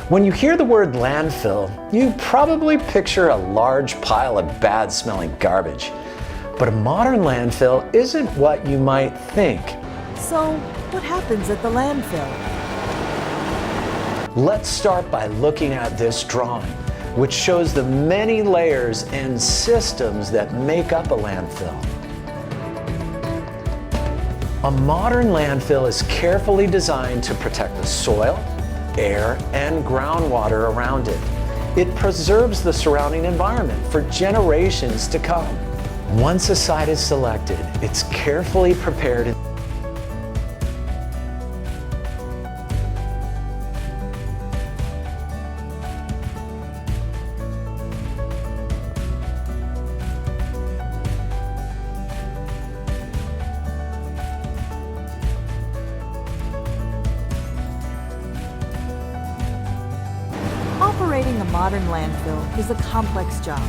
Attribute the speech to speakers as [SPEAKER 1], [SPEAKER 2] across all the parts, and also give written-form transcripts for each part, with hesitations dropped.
[SPEAKER 1] When you hear the word landfill, you probably picture a large pile of bad-smelling garbage. But a modern landfill isn't what you might think.
[SPEAKER 2] So, what happens at the landfill?
[SPEAKER 1] Let's start by looking at this drawing, which shows the many layers and systems that make up a landfill. A modern landfill is carefully designed to protect the soil, air, and groundwater around it. It preserves the surrounding environment for generations to come. Once a site is selected, it's carefully prepared.
[SPEAKER 2] Operating a modern landfill is a complex job.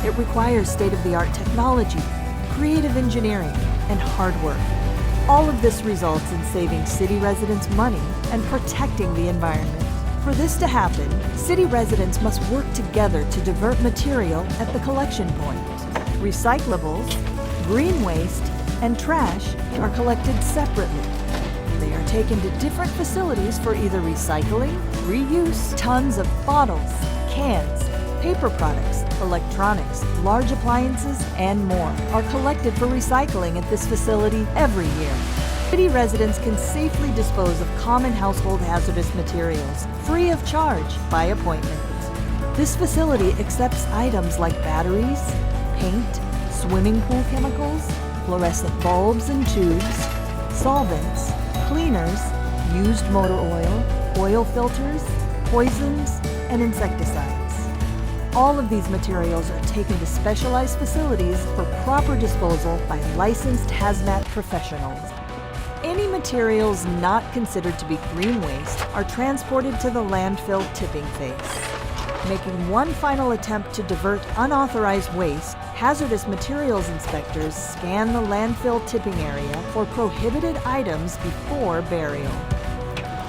[SPEAKER 2] It requires state-of-the-art technology, creative engineering, and hard work. All of this results in saving city residents money and protecting the environment. For this to happen, city residents must work together to divert material at the collection point. Recyclables, green waste, and trash are collected separately. They are taken to different facilities for either recycling, reuse. Tons of bottles, cans, paper products, electronics, large appliances, and more are collected for recycling at this facility every year. City residents can safely dispose of common household hazardous materials free of charge by appointment. This facility accepts items like batteries, paint, swimming pool chemicals, fluorescent bulbs and tubes, solvents, cleaners, used motor oil, oil filters, poisons, and insecticides. All of these materials are taken to specialized facilities for proper disposal by licensed hazmat professionals. Any materials not considered to be green waste are transported to the landfill tipping phase. Making one final attempt to divert unauthorized waste, hazardous materials inspectors scan the landfill tipping area for prohibited items before burial.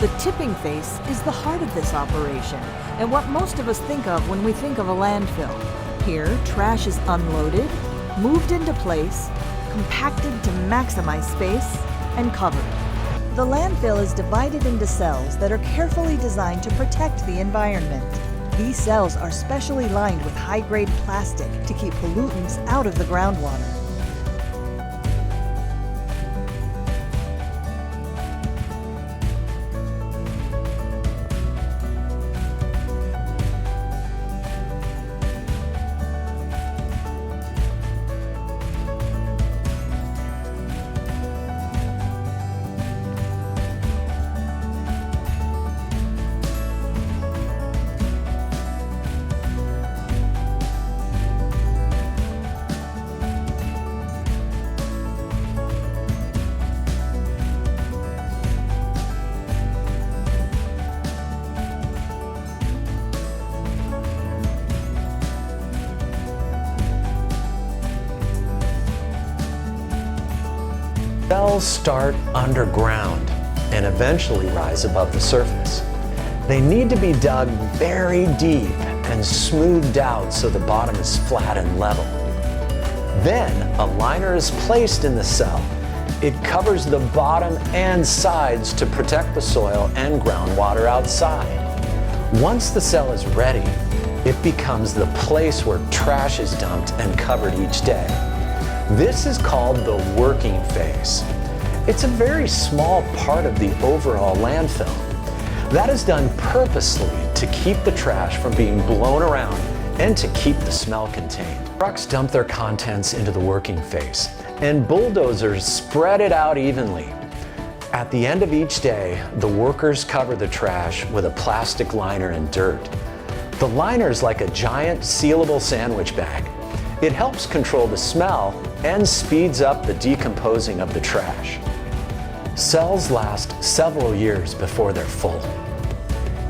[SPEAKER 2] The tipping face is the heart of this operation, and what most of us think of when we think of a landfill. Here, trash is unloaded, moved into place, compacted to maximize space, and covered. The landfill is divided into cells that are carefully designed to protect the environment. These cells are specially lined with high-grade plastic to keep pollutants out of the groundwater.
[SPEAKER 1] Cells start underground and eventually rise above the surface. They need to be dug very deep and smoothed out so the bottom is flat and level. Then a liner is placed in the cell. It covers the bottom and sides to protect the soil and groundwater outside. Once the cell is ready, it becomes the place where trash is dumped and covered each day. This is called the working phase. It's a very small part of the overall landfill. That is done purposely to keep the trash from being blown around and to keep the smell contained. Trucks dump their contents into the working phase, and bulldozers spread it out evenly. At the end of each day, the workers cover the trash with a plastic liner and dirt. The liner is like a giant sealable sandwich bag. It helps control the smell and speeds up the decomposing of the trash. Cells last several years before they're full.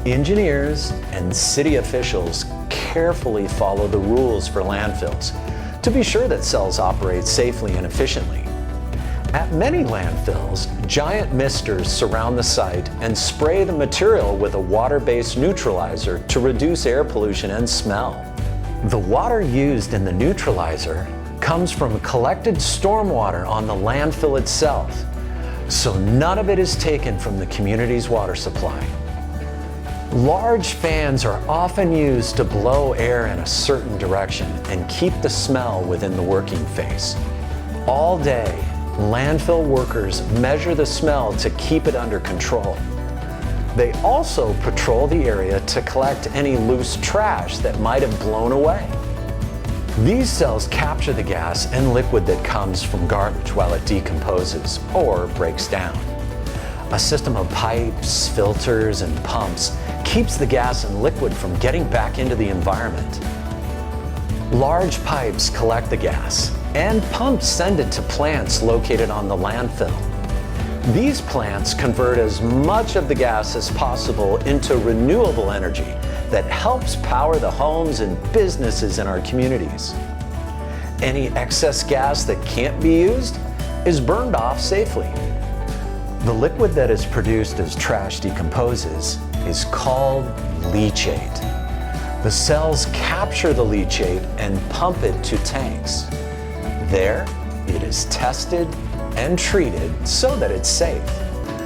[SPEAKER 1] Engineers and city officials carefully follow the rules for landfills to be sure that cells operate safely and efficiently. At many landfills, giant misters surround the site and spray the material with a water-based neutralizer to reduce air pollution and smell. The water used in the neutralizer comes from collected stormwater on the landfill itself, so none of it is taken from the community's water supply. Large fans are often used to blow air in a certain direction and keep the smell within the working phase. All day, landfill workers measure the smell to keep it under control. They also patrol the area to collect any loose trash that might have blown away. These cells capture the gas and liquid that comes from garbage while it decomposes or breaks down. A system of pipes, filters, and pumps keeps the gas and liquid from getting back into the environment. Large pipes collect the gas, and pumps send it to plants located on the landfill. These plants convert as much of the gas as possible into renewable energy that helps power the homes and businesses in our communities. Any excess gas that can't be used is burned off safely. The liquid that is produced as trash decomposes is called leachate. The cells capture the leachate and pump it to tanks. There, it is tested and treated so that it's safe.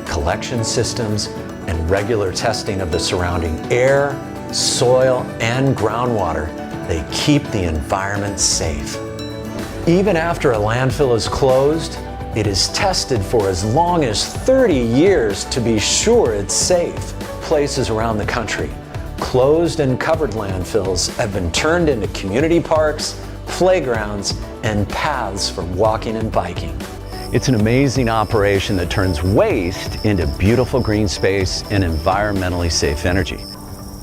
[SPEAKER 1] Collection systems and regular testing of the surrounding air, soil, and groundwater, they keep the environment safe. Even after a landfill is closed, it is tested for as long as 30 years to be sure it's safe. Places around the country, closed and covered landfills have been turned into community parks, playgrounds, and paths for walking and biking. It's an amazing operation that turns waste into beautiful green space and environmentally safe energy.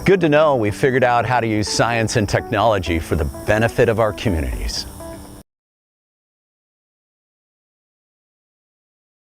[SPEAKER 1] Good to know we figured out how to use science and technology for the benefit of our communities.